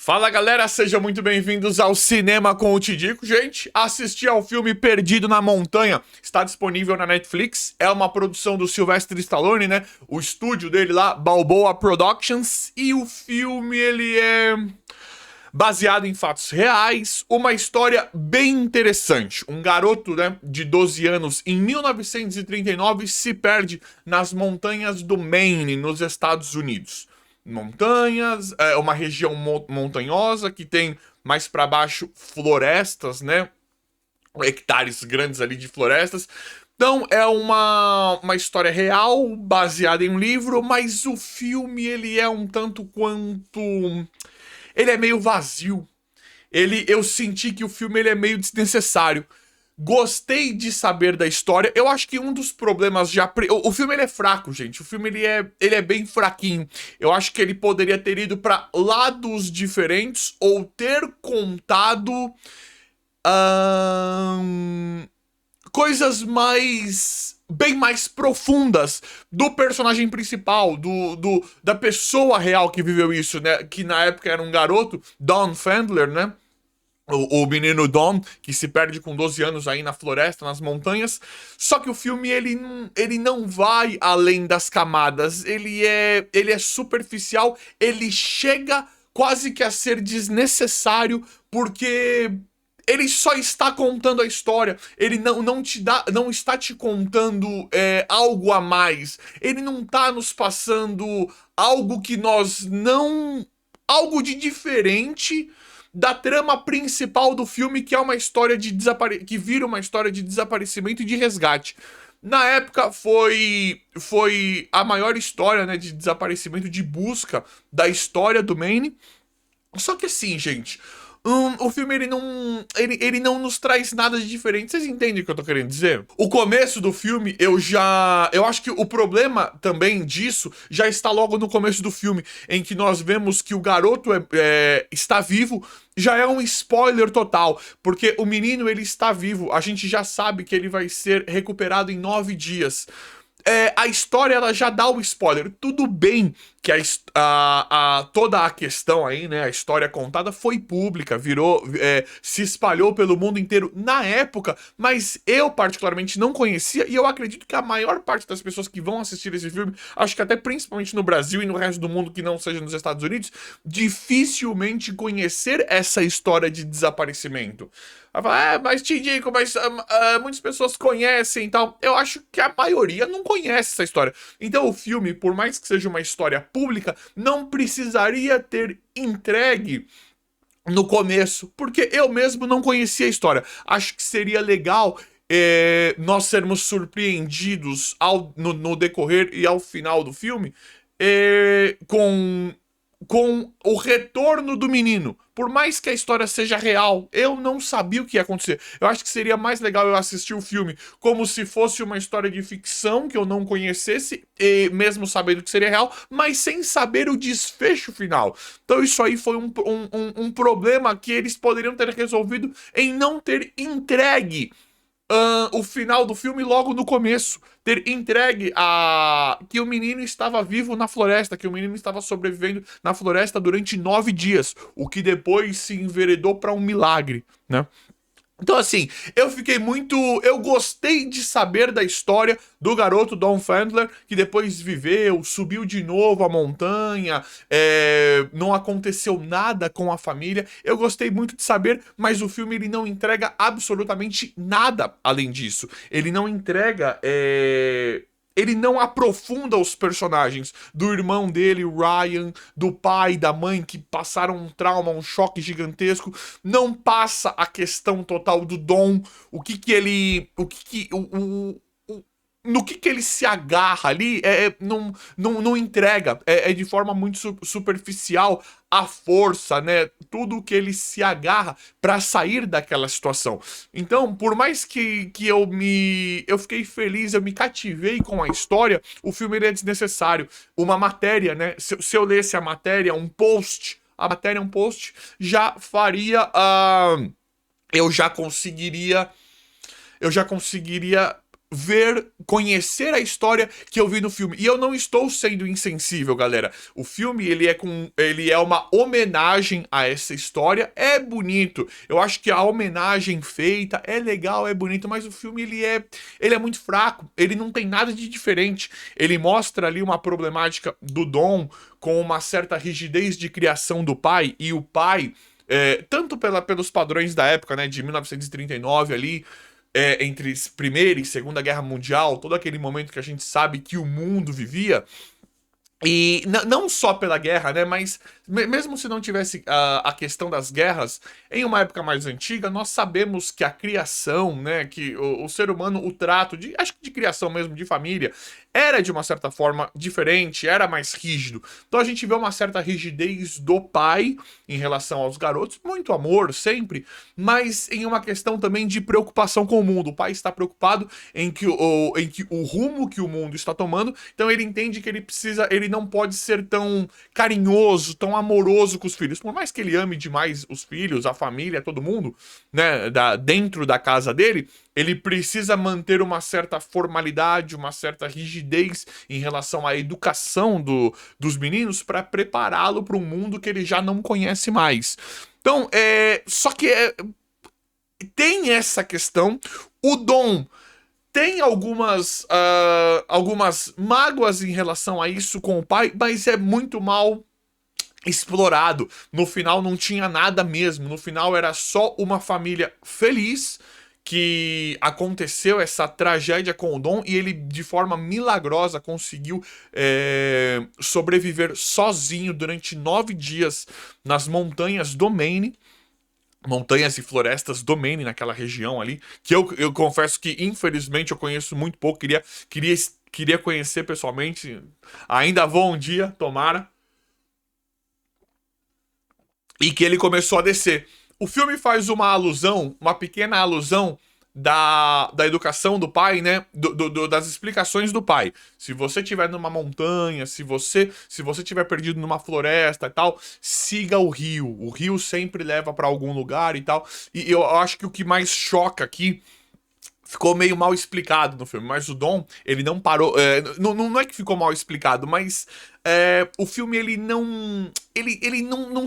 Fala galera, sejam muito bem-vindos ao Cinema com o Tidico. Gente, assisti ao filme Perdido na Montanha, está disponível na Netflix, é uma produção do Sylvester Stallone, né? O estúdio dele lá, Balboa Productions, e o filme ele é baseado em fatos reais, uma história bem interessante. Um garoto, né, de 12 anos, em 1939, se perde nas montanhas do Maine, nos Estados Unidos. Montanhas, é uma região montanhosa que tem mais para baixo florestas, né? Hectares grandes ali de florestas. Então é uma história real, baseada em um livro, mas o filme ele é um tanto quanto... Ele é meio vazio. Eu senti que o filme ele é meio desnecessário. Gostei de saber da história. Eu acho que um dos problemas já... O filme ele é fraco, gente. O filme ele é bem fraquinho. Eu acho que ele poderia ter ido para lados diferentes ou ter contado coisas bem mais profundas do personagem principal, da pessoa real que viveu isso, né? Que na época era um garoto, Don Fandler, né? O menino Don, que se perde com 12 anos aí na floresta, nas montanhas. Só que o filme, ele não vai além das camadas. Ele é superficial. Ele chega quase que a ser desnecessário, porque ele só está contando a história. Ele não está te contando algo a mais. Ele não está nos passando algo que nós não... algo de diferente da trama principal do filme, que é uma história que vira uma história de desaparecimento e de resgate. Na época foi a maior história, né, de desaparecimento, de busca da história do Maine. Só que assim, gente, o filme ele não nos traz nada de diferente. Vocês entendem o que eu tô querendo dizer? O começo do filme, eu acho que o problema também disso já está logo no começo do filme, em que nós vemos que o garoto está vivo. Já é um spoiler total, porque o menino ele está vivo. A gente já sabe que ele vai ser recuperado em 9 dias. A história ela já dá o spoiler. Tudo bem que toda a questão aí, né, a história contada foi pública, se espalhou pelo mundo inteiro na época, mas eu particularmente não conhecia, e eu acredito que a maior parte das pessoas que vão assistir esse filme, acho que até principalmente no Brasil e no resto do mundo que não seja nos Estados Unidos, dificilmente conhecer essa história de desaparecimento. Ela fala, mas Tidico, muitas pessoas conhecem e tal. Eu acho que a maioria não conhece essa história. Então o filme, por mais que seja uma história pública, não precisaria ter entregue no começo, porque eu mesmo não conhecia a história. Acho que seria legal nós sermos surpreendidos no decorrer e ao final do filme com o retorno do menino. Por mais que a história seja real, eu não sabia o que ia acontecer. Eu acho que seria mais legal eu assistir o filme como se fosse uma história de ficção que eu não conhecesse, e mesmo sabendo que seria real, mas sem saber o desfecho final. Então isso aí foi um problema que eles poderiam ter resolvido em não ter entregue o final do filme logo no começo. Ter entregue que o menino estava vivo na floresta, que o menino estava sobrevivendo na floresta durante 9 dias, o que depois se enveredou para um milagre, né? Então, assim, eu gostei de saber da história do garoto Don Fandler, que depois viveu, subiu de novo a montanha, não aconteceu nada com a família. Eu gostei muito de saber, mas o filme ele não entrega absolutamente nada além disso. Ele não entrega... Ele não aprofunda os personagens do irmão dele, Ryan, do pai, da mãe, que passaram um trauma, um choque gigantesco. Não passa a questão total do Dom, no que ele se agarra ali, não entrega, de forma muito superficial a força, né, tudo que ele se agarra pra sair daquela situação. Então, por mais que eu fiquei feliz, eu me cativei com a história, o filme ele é desnecessário. Uma matéria, né, se eu lesse a matéria, um post, já faria, eu já conseguiria conhecer a história que eu vi no filme. E eu não estou sendo insensível, galera. O filme, ele é uma homenagem a essa história. É bonito. Eu acho que a homenagem feita é legal, é bonito, mas o filme, ele é muito fraco. Ele não tem nada de diferente. Ele mostra ali uma problemática do Dom com uma certa rigidez de criação do pai, e o pai, tanto pelos padrões da época, né, de 1939 ali, entre Primeira e Segunda Guerra Mundial, todo aquele momento que a gente sabe que o mundo vivia, e não só pela guerra, né? Mas mesmo se não tivesse a questão das guerras, em uma época mais antiga, nós sabemos que a criação, né? Que o ser humano, o trato, acho que de criação mesmo, de família, era de uma certa forma diferente, era mais rígido. Então a gente vê uma certa rigidez do pai em relação aos garotos, muito amor sempre, mas em uma questão também de preocupação com o mundo. O pai está preocupado em que o rumo que o mundo está tomando, então ele entende que ele não pode ser tão carinhoso, tão amoroso com os filhos. Por mais que ele ame demais os filhos, a família, todo mundo, né, dentro da casa dele, ele precisa manter uma certa formalidade, uma certa rigidez em relação à educação dos meninos para prepará-lo para um mundo que ele já não conhece mais. Então, só que tem essa questão. O Dom tem algumas mágoas em relação a isso com o pai, mas é muito mal explorado. No final não tinha nada mesmo. No final era só uma família feliz, que aconteceu essa tragédia com o Dom e ele, de forma milagrosa, conseguiu sobreviver sozinho durante 9 dias nas montanhas do Maine. Montanhas e florestas do Maine, naquela região ali, que eu confesso que, infelizmente, eu conheço muito pouco, queria conhecer pessoalmente, ainda vou um dia, tomara, e que ele começou a descer. O filme faz uma pequena alusão da educação do pai, né? Das explicações do pai. Se você estiver numa montanha, se você estiver perdido numa floresta e tal, siga o rio. O rio sempre leva para algum lugar e tal. E eu acho que o que mais choca aqui ficou meio mal explicado no filme, mas o Dom, ele não parou. Não é que ficou mal explicado, mas o filme ele não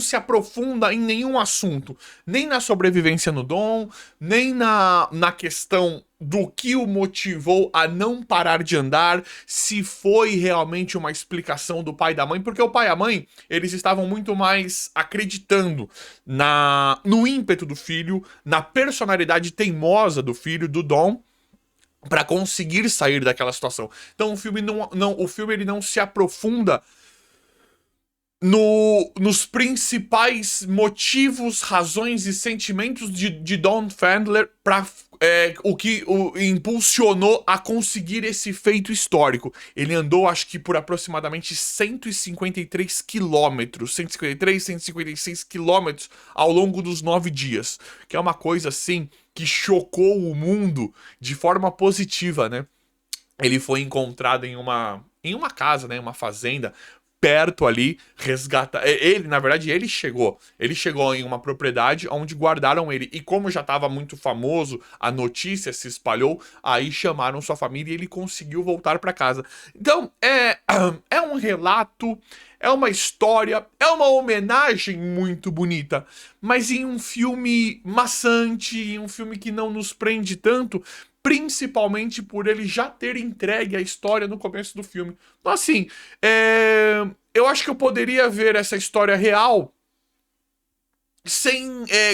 se aprofunda em nenhum assunto, nem na sobrevivência no Dom, nem na questão do que o motivou a não parar de andar, se foi realmente uma explicação do pai e da mãe, porque o pai e a mãe, eles estavam muito mais acreditando no ímpeto do filho, na personalidade teimosa do filho, do Dom, para conseguir sair daquela situação. Então o filme ele não se aprofunda nos principais motivos, razões e sentimentos de Don Fandler para o que o impulsionou a conseguir esse feito histórico. Ele andou, acho que por aproximadamente 153 quilômetros, 153, 156 quilômetros ao longo dos 9 dias, que é uma coisa assim que chocou o mundo de forma positiva, né? Ele foi encontrado em uma casa, né, uma fazenda, perto ali, na verdade, ele chegou em uma propriedade onde guardaram ele, e como já estava muito famoso, a notícia se espalhou, aí chamaram sua família e ele conseguiu voltar para casa. Então, é um relato, é uma história, é uma homenagem muito bonita, mas em um filme maçante, em um filme que não nos prende tanto, principalmente por ele já ter entregue a história no começo do filme. Então, assim, eu acho que eu poderia ver essa história real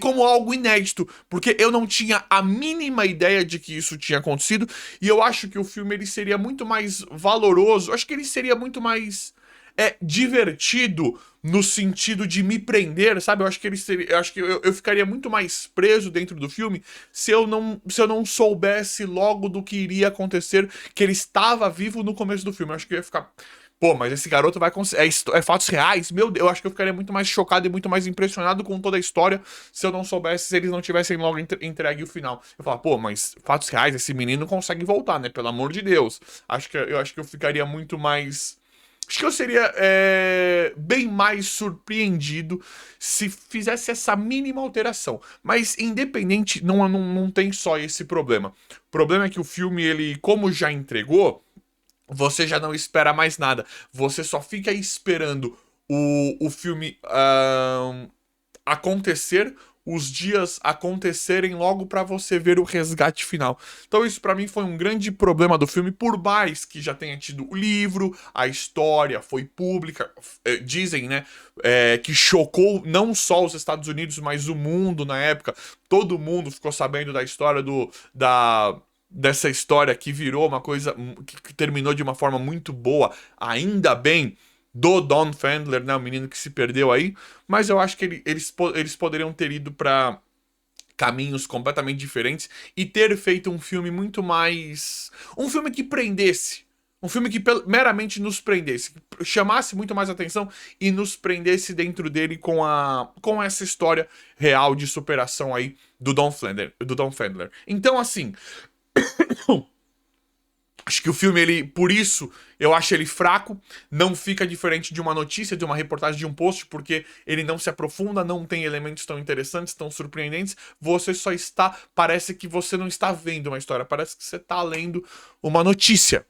como algo inédito, porque eu não tinha a mínima ideia de que isso tinha acontecido, e eu acho que o filme ele seria muito mais valoroso, acho que ele seria muito mais divertido no sentido de me prender, sabe? Eu acho que eu ficaria muito mais preso dentro do filme se eu não soubesse logo do que iria acontecer, que ele estava vivo no começo do filme. Eu acho que eu ia ficar, pô, mas esse garoto vai conseguir. É fatos reais? Meu Deus, eu acho que eu ficaria muito mais chocado e muito mais impressionado com toda a história se eu não soubesse, se eles não tivessem logo entregue o final. Eu falo, pô, mas fatos reais, esse menino consegue voltar, né? Pelo amor de Deus. Eu acho que eu ficaria muito mais Acho que eu seria bem mais surpreendido se fizesse essa mínima alteração. Mas independente, não tem só esse problema. O problema é que o filme, ele, como já entregou, você já não espera mais nada. Você só fica esperando o filme acontecer, os dias acontecerem logo pra você ver o resgate final. Então isso pra mim foi um grande problema do filme, por mais que já tenha tido o livro, a história foi pública, dizem, né, que chocou não só os Estados Unidos, mas o mundo na época. Todo mundo ficou sabendo da história dessa história que virou uma coisa que terminou de uma forma muito boa, ainda bem, do Don Fandler, né, o menino que se perdeu aí, mas eu acho que eles poderiam ter ido pra caminhos completamente diferentes e ter feito um filme muito mais... Um filme que prendesse. Um filme que meramente nos prendesse, chamasse muito mais atenção e nos prendesse dentro dele com essa história real de superação aí do Don Fandler. Então, assim, acho que o filme, ele, por isso, eu acho ele fraco, não fica diferente de uma notícia, de uma reportagem, de um post, porque ele não se aprofunda, não tem elementos tão interessantes, tão surpreendentes, você só está, parece que você não está vendo uma história, parece que você está lendo uma notícia.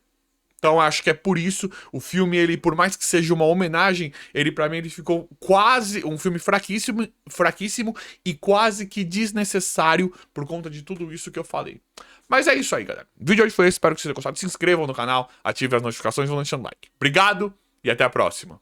Então acho que é por isso o filme, ele, por mais que seja uma homenagem, ele pra mim ele ficou quase um filme fraquíssimo, fraquíssimo e quase que desnecessário por conta de tudo isso que eu falei. Mas é isso aí, galera. O vídeo de hoje foi esse, espero que vocês tenham gostado. Se inscrevam no canal, ativem as notificações e vão deixando like. Obrigado e até a próxima.